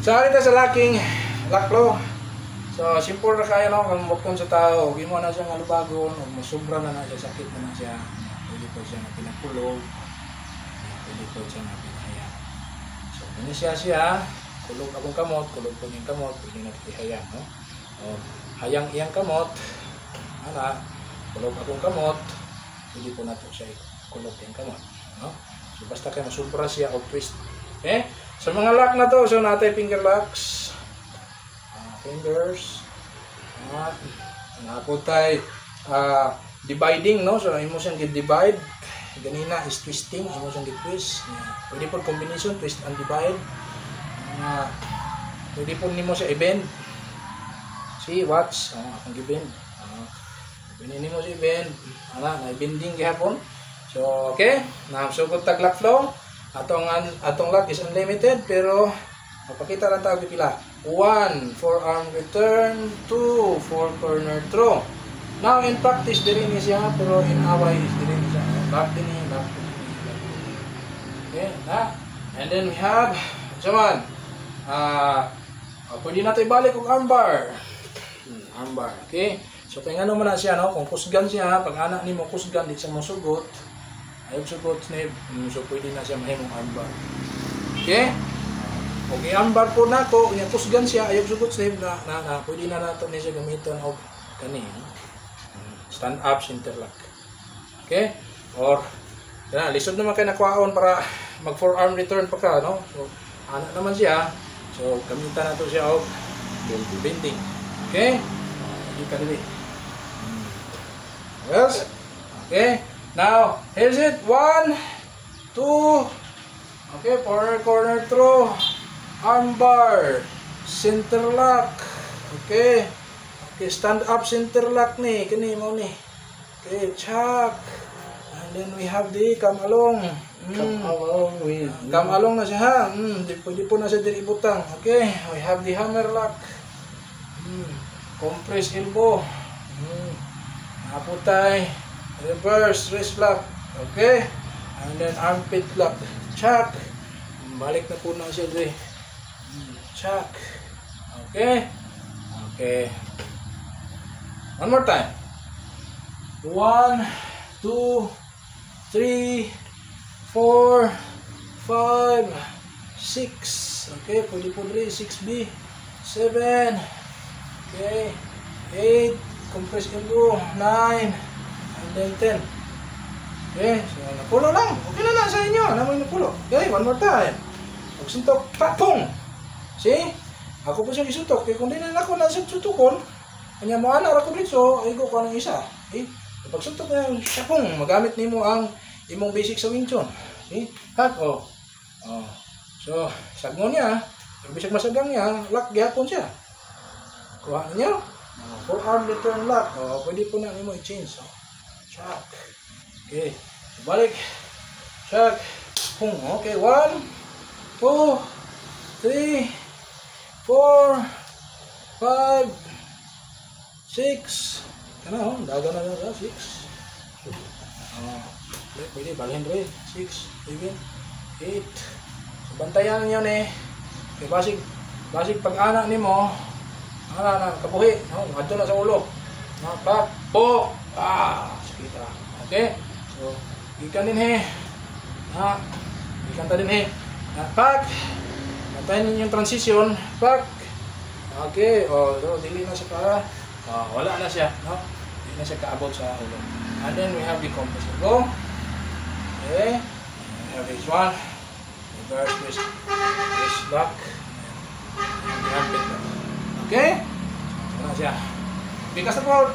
So, ito sa laking laklo. So, simple na kaya no, kung mukon sa tao, huwag mo na siyang alubagon, o masubra na siya, sakit na siya. Pwede po siya na pinakulog, pwede po siya na pinahaya. So, kung siya, kulog akong kamot, kulog po niyang kamot, pwede na ihaya, no? O, hayang iyang kamot, kulog akong kamot, pwede po na ito siya kulog iyang kamot, no? So, basta kayo masubra siya o twist. Okay? Sa mga lock na to, so natin finger locks. Fingers. Napo tayo dividing, no? So, imo siyang divide. Ganina is twisting. Imo siyang twist. Pwede po combination, twist and divide. Pwede po nimo siya i-bend. See, watch. Ang i-bend. Pwede nimo siya i-bend. Na-bending gihapon. So, okay. Nasugod tag lock flow. Atong lock is unlimited, pero mapakita lang tayo pila. 1, forearm return. 2, four corner throw. Now in practice diri ni siya, pero in away is diri ni siya. Back din ni, back din ni. Okay, na. And then we have someone. Pwede natin ibalik og armbar. Armbar, okay? So kay ngano man na siya, no? Kung kusgan siya, pag ana nimo kusgan di siya mosugot. Ayaw sugot snip, so pwede na siya mahimong armbar. Okay? Okay, armbar po na ko, yung kusgan siya, ayaw sugot snip na pwede na nato niya siya gamiton o kani. Stand up, center lock. Okay? Or, lisod naman kayo nakwaon para mag forearm return pa ka, no? So, ana naman siya, so gamitan nato siya o bending. Okay? Hindi ka dili. Yes? Okay? Now, here's it. 1, 2. Okay, corner throw. Armbar. Center lock. Okay. Okay, stand up center lock ni. Kani mo ni. Okay, chuck. And then we have the come along. Come along na siya ha. Pwede po na siya diri butang. Okay, we have the hammer lock. Compress elbow. Naputay. Reverse wrist lock. Okay. And then armpit lock. Chuck. Balik na po na siya dre. Chuck. Okay. Okay. One more time. 1, 2, 3, 4, 5, 6. Okay. Pwede po dre. 6B. 7. Okay. 8. Compress elbow. 9. And then 10. Okay, so napulo lang. Okay na sa inyo. Namoy napulo. Okay, one more time. Pagsuntok, patong. See? Ako po siya isuntok. Kaya kung di na ako nasa sutukon, kanya mo anak ako dito, ay ko ka ng isa. Okay? Pagsuntok na yung sapong, magamit nimo ang imong basic sa Wing Chun. See? Hak, oh. So, sagmo niya. Yung bisag masagang niya, lock gihapon siya. Kuha niyo. Forearm return lock. Pwede po na nimo i-change. Chuck. Okay. Balik. Chuck. Pung. Okay. 1, 2, 3, 4, 5, 6. Kana ho. Daga na na. 6. Pwede. Balhin rin. 6, 7, 8. So, bantayan nyo ni. Okay. Basig pag-anak ni mo. Kapuhi. Adto na sa ulo. Pak. Po. Kita. Okay? So, ikan din he. Ikan ta din he. Pak. Natain ninyo yung transition. Pak. Okay. So, dili na siya para. Wala na siya. No? Dili na siya kaabot sa ulo. And then we have the compass. Go. Okay. We have this one. Reverse twist. Twist back. And we have it. Okay? So, wala siya. Bigas na po.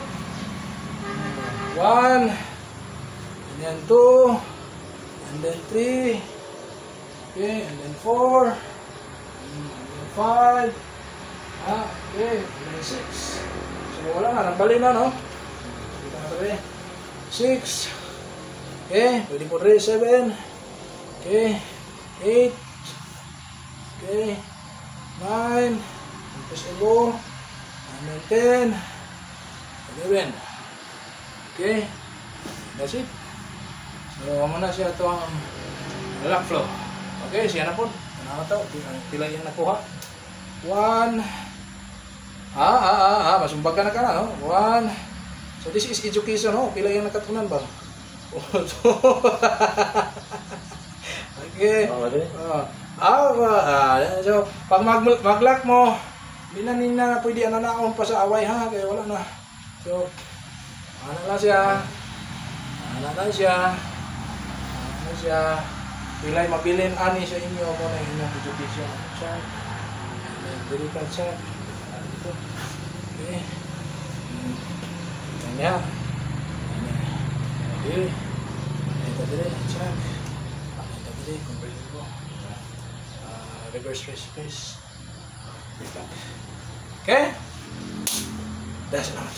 1, and then 2, and then 3, okay, and then 4, and then 5, okay, and then 6. So wala na, nabali na, no? Kita na tabi. 6, okay, pwede po 3, 7, okay, 8, okay, 9, tapos elbow, and then 10, 11. Okay, that's it. So, muna siya ito ang lock flow. Okay, siya na po. Pila yung nakuha. 1. Masumbagan na ka na, no? 1. So this is education, no? Pila yung nakatunan ba? Okay. So, pag mag-lock mo, hindi na nina pwede ananaon pa sa away, ha? Kaya wala na. So, ano lang siya. Pilay mabilin ani sa inyo mo na inyong education. Check. Dili ka check. Dito. Okay. Kanya. Okay. Ito dili check. Ito dili conversion ko. Reverse space. Okay? That's enough.